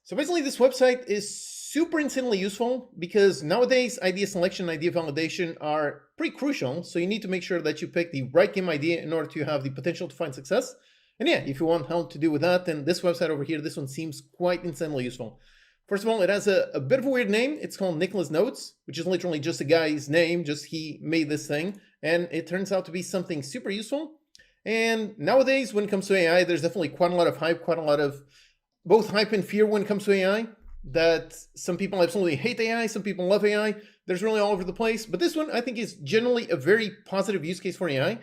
So basically, this website is super insanely useful because nowadays idea selection, idea validation are pretty crucial. So you need to make sure that you pick the right game idea in order to have the potential to find success. And yeah, if you want help to do with that, then this website over here, this one seems quite insanely useful. First of all, it has a bit of a weird name. It's called Nicholas Notes, which is literally just a guy's name, just he made this thing. And it turns out to be something super useful. And nowadays, when it comes to AI, there's definitely quite a lot of hype, quite a lot of both hype and fear when it comes to AI, that some people absolutely hate AI, some people love AI. There's really all over the place. But this one, I think, is generally a very positive use case for AI.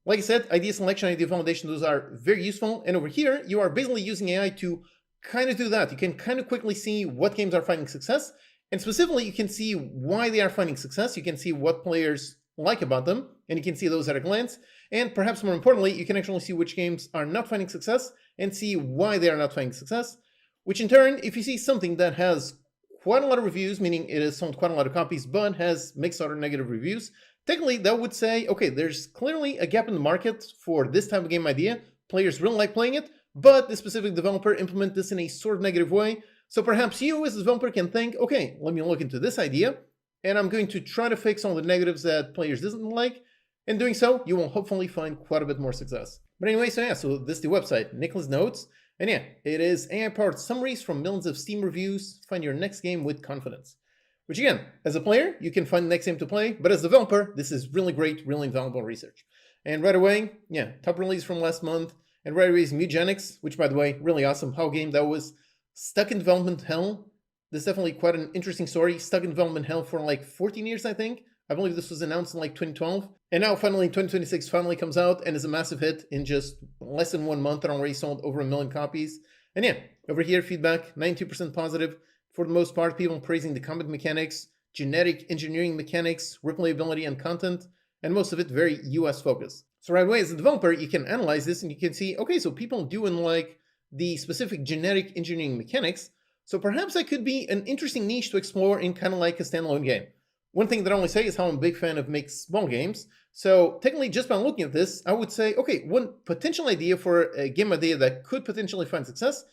Like I said, idea selection, idea validation, those are very useful. And over here, you are basically using AI to kind of do that. You can kind of quickly see what games are finding success. And specifically, you can see why they are finding success. You can see what players like about them, and you can see those at a glance. And perhaps more importantly, you can actually see which games are not finding success and see why they are not finding success, which in turn, if you see something that has quite a lot of reviews, meaning it has sold quite a lot of copies, but has mixed or negative reviews, technically that would say, okay, there's clearly a gap in the market for this type of game idea. Players really like playing it, but the specific developer implemented this in a sort of negative way. So perhaps you as a developer can think, okay, let me look into this idea, and I'm going to try to fix all the negatives that players didn't like. In doing so, you will hopefully find quite a bit more success. But anyway, so yeah, so this is the website, Nicholas Notes. And yeah, it is AI-powered summaries from millions of Steam reviews to find your next game with confidence. Which again, as a player, you can find the next game to play, but as a developer, this is really great, really valuable research. And right away, yeah, top release from last month, and right away is Eugenics, which by the way, really awesome. How a game that was stuck in development hell. This is definitely quite an interesting story. Stuck in development hell for like 14 years, I think. I believe this was announced in like 2012. And now finally 2026 finally comes out and is a massive hit in just less than 1 month. It already sold over 1 million copies. And yeah, over here, feedback, 92% positive. For the most part, people praising the combat mechanics, genetic engineering mechanics, replayability and content, and most of it very US focused. So right away, as a developer, you can analyze this and you can see, okay, so people do like the specific genetic engineering mechanics. So perhaps that could be an interesting niche to explore in kind of like a standalone game. One thing that I only say is how I'm a big fan of make small games. So technically, just by looking at this, I would say, okay, one potential idea for a game idea that could potentially find success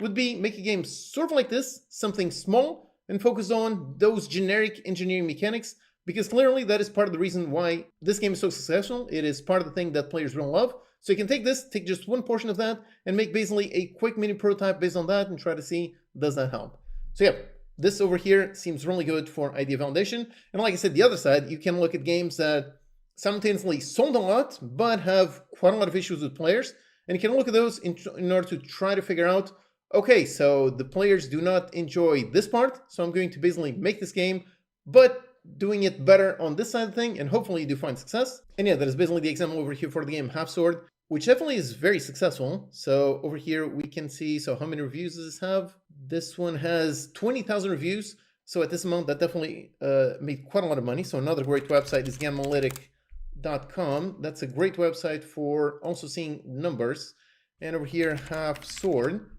would be make a game sort of like this, something small and focus on those generic engineering mechanics, because clearly that is part of the reason why this game is so successful. It is part of the thing that players really love. So you can take this, take just one portion of that and make basically a quick mini prototype based on that and try to see, does that help? So yeah. This over here seems really good for idea validation. And like I said, the other side, you can look at games that simultaneously sold a lot, but have quite a lot of issues with players. And you can look at those in order to try to figure out, okay, so the players do not enjoy this part, so I'm going to basically make this game, but doing it better on this side of the thing, and hopefully you do find success. And yeah, that is basically the example over here for the game Half Sword, which definitely is very successful. So over here we can see, so how many reviews does this have? This one has 20,000 reviews. So at this amount, that definitely made quite a lot of money. So another great website is gamalytic.com. That's a great website for also seeing numbers. And over here, Half Sword.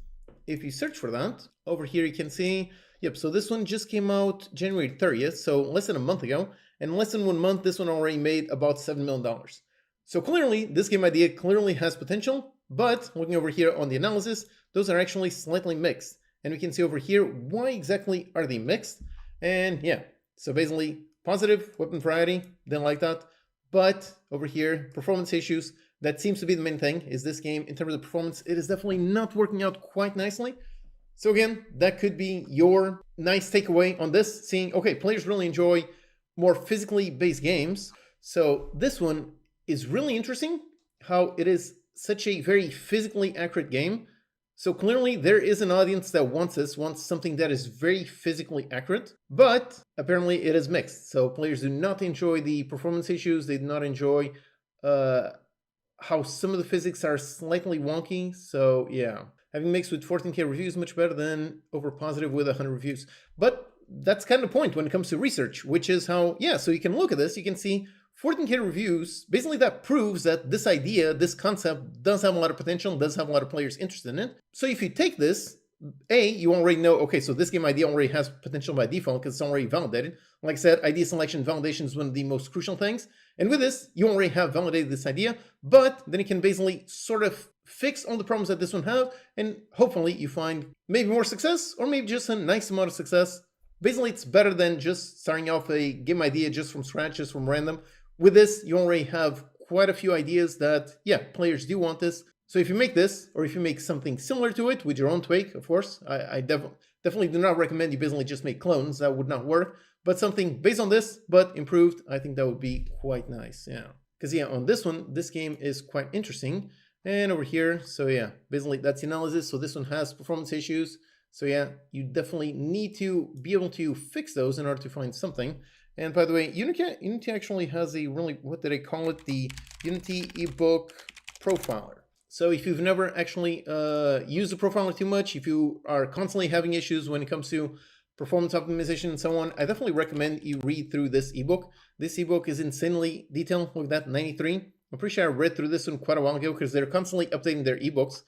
If you search for that, over here you can see, yep, so this one just came out January 30th, so less than a month ago. And in less than 1 month, this one already made about $7 million. So clearly, this game idea clearly has potential, but looking over here on the analysis, those are actually slightly mixed. And we can see over here, why exactly are they mixed? And yeah, so basically positive weapon variety, didn't like that. But over here, performance issues, that seems to be the main thing, is this game, in terms of performance, it is definitely not working out quite nicely. So again, that could be your nice takeaway on this, seeing, okay, players really enjoy more physically based games. So this one is really interesting, how it is such a very physically accurate game. So clearly there is an audience that wants this, wants something that is very physically accurate, but apparently it is mixed. So players do not enjoy the performance issues, they do not enjoy how some of the physics are slightly wonky. So yeah, having mixed with 14K reviews much better than over positive with 100 reviews. But that's kind of the point when it comes to research, which is how, yeah, so you can look at this, you can see 14K reviews, basically that proves that this idea, this concept does have a lot of potential, does have a lot of players interested in it. So if you take this, you already know, okay, so this game idea already has potential by default because it's already validated. Like I said, idea selection validation is one of the most crucial things. And with this, you already have validated this idea, but then you can basically sort of fix all the problems that this one have, and hopefully you find maybe more success or maybe just a nice amount of success. Basically, it's better than just starting off a game idea just from scratch, just from random. With this, you already have quite a few ideas that, yeah, players do want this. So if you make this, or if you make something similar to it with your own tweak, of course, I definitely do not recommend you basically just make clones. That would not work. But something based on this, but improved, I think that would be quite nice, yeah. Because, yeah, on this one, this game is quite interesting. And over here, so yeah, basically that's the analysis. So this one has performance issues. So yeah, you definitely need to be able to fix those in order to find something. And by the way, Unity actually has a really, what did I call it? The Unity ebook profiler. So if you've never actually used the profiler too much, if you are constantly having issues when it comes to performance optimization and so on, I definitely recommend you read through this ebook. This ebook is insanely detailed. Look at that, 93. I'm pretty sure I read through this one quite a while ago because they're constantly updating their ebooks.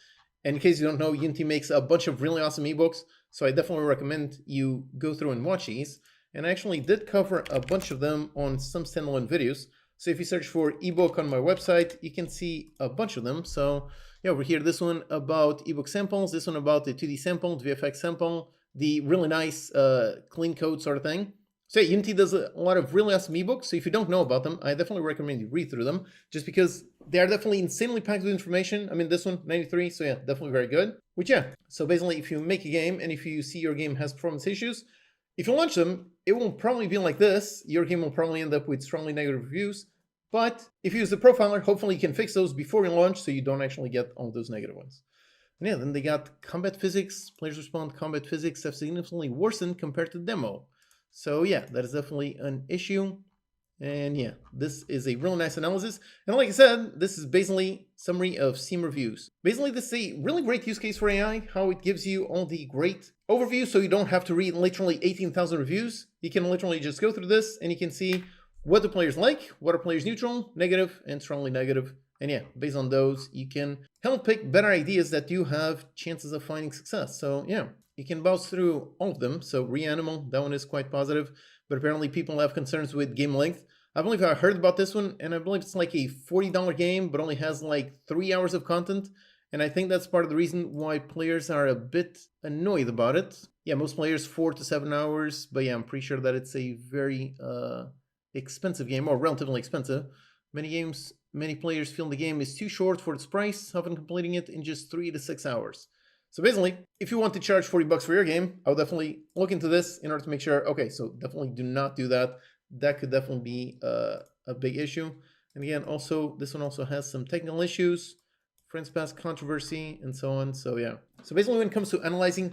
And in case you don't know, Unity makes a bunch of really awesome ebooks. So I definitely recommend you go through and watch these. And I actually did cover a bunch of them on some standalone videos. So if you search for ebook on my website, you can see a bunch of them. So yeah, over here, this one about ebook samples, this one about the 2D sample, the VFX sample, the really nice clean code sort of thing. So yeah, Unity does a lot of really awesome ebooks. So if you don't know about them, I definitely recommend you read through them just because they are definitely insanely packed with information. I mean, this one, 93, so yeah, definitely very good. Which yeah, so basically if you make a game and if you see your game has performance issues, if you launch them, it will probably be like this. Your game will probably end up with strongly negative reviews. But if you use the profiler, hopefully you can fix those before you launch so you don't actually get all those negative ones. And yeah, then they got combat physics. Players respond combat physics have significantly worsened compared to demo. So yeah, that is definitely an issue. And yeah, this is a real nice analysis. And like I said, this is basically summary of Steam reviews. Basically, this is a really great use case for AI, how it gives you all the great overview so you don't have to read literally 18,000 reviews. You can literally just go through this and you can see what do players like, what are players neutral, negative, and strongly negative. And yeah, based on those, you can help pick better ideas that do have chances of finding success. So yeah, you can browse through all of them. So Reanimal, that one is quite positive, but apparently people have concerns with game length. I believe I heard about this one, and I believe it's like a $40 game, but only has like 3 hours of content. And I think that's part of the reason why players are a bit annoyed about it. Yeah, most players 4 to 7 hours, but yeah, I'm pretty sure that it's a very expensive game, or relatively expensive. Many players feel the game is too short for its price, often completing it in just 3 to 6 hours. So basically, if you want to charge $40 for your game, I would definitely look into this in order to make sure, okay, so definitely do not do that. That could definitely be a big issue. And again, also, this one also has some technical issues, friends past controversy, and so on. So yeah. So basically, when it comes to analyzing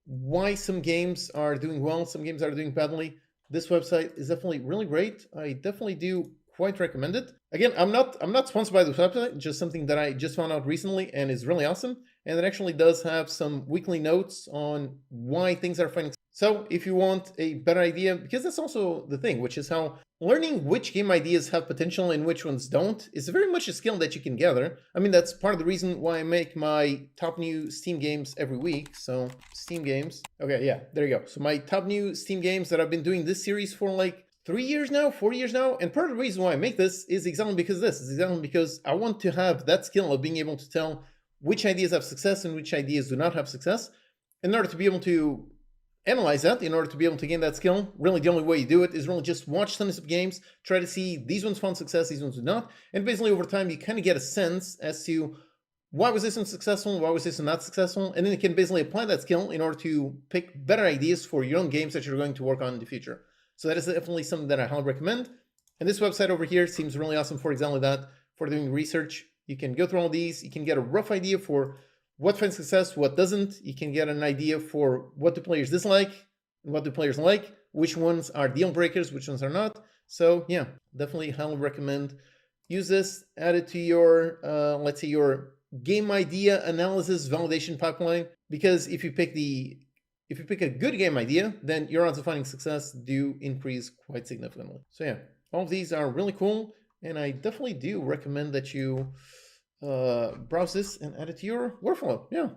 why some games are doing well, some games are doing badly, this website is definitely really great. I definitely do quite recommend it. Again, I'm not sponsored by this website, just something that I just found out recently and is really awesome. And it actually does have some weekly notes on why things are finding. So if you want a better idea, because that's also the thing, which is how learning which game ideas have potential and which ones don't is very much a skill that you can gather. I mean, that's part of the reason why I make my top new Steam games every week. So Steam games. Okay, yeah, there you go. So my top new Steam games that I've been doing this series for like 3 years now, 4 years now. And part of the reason why I make this is exactly because of this. It's exactly because I want to have that skill of being able to tell which ideas have success and which ideas do not have success. In order to be able to analyze that, in order to be able to gain that skill, really the only way you do it is really just watch tons of games, try to see these ones found success, these ones do not. And basically over time, you kind of get a sense as to why was this one successful, why was this one not successful, and then you can basically apply that skill in order to pick better ideas for your own games that you're going to work on in the future. So that is definitely something that I highly recommend. And this website over here seems really awesome for exactly that, for doing research. You can go through all these, you can get a rough idea for what finds success, what doesn't. You can get an idea for what do players dislike, and what do players like, which ones are deal breakers, which ones are not. So yeah, definitely highly recommend. Use this, add it to your, let's say your game idea analysis validation pipeline, because if you pick a good game idea, then your odds of finding success do increase quite significantly. So yeah, all of these are really cool, and I definitely do recommend that you browse this and add it to your workflow. Yeah.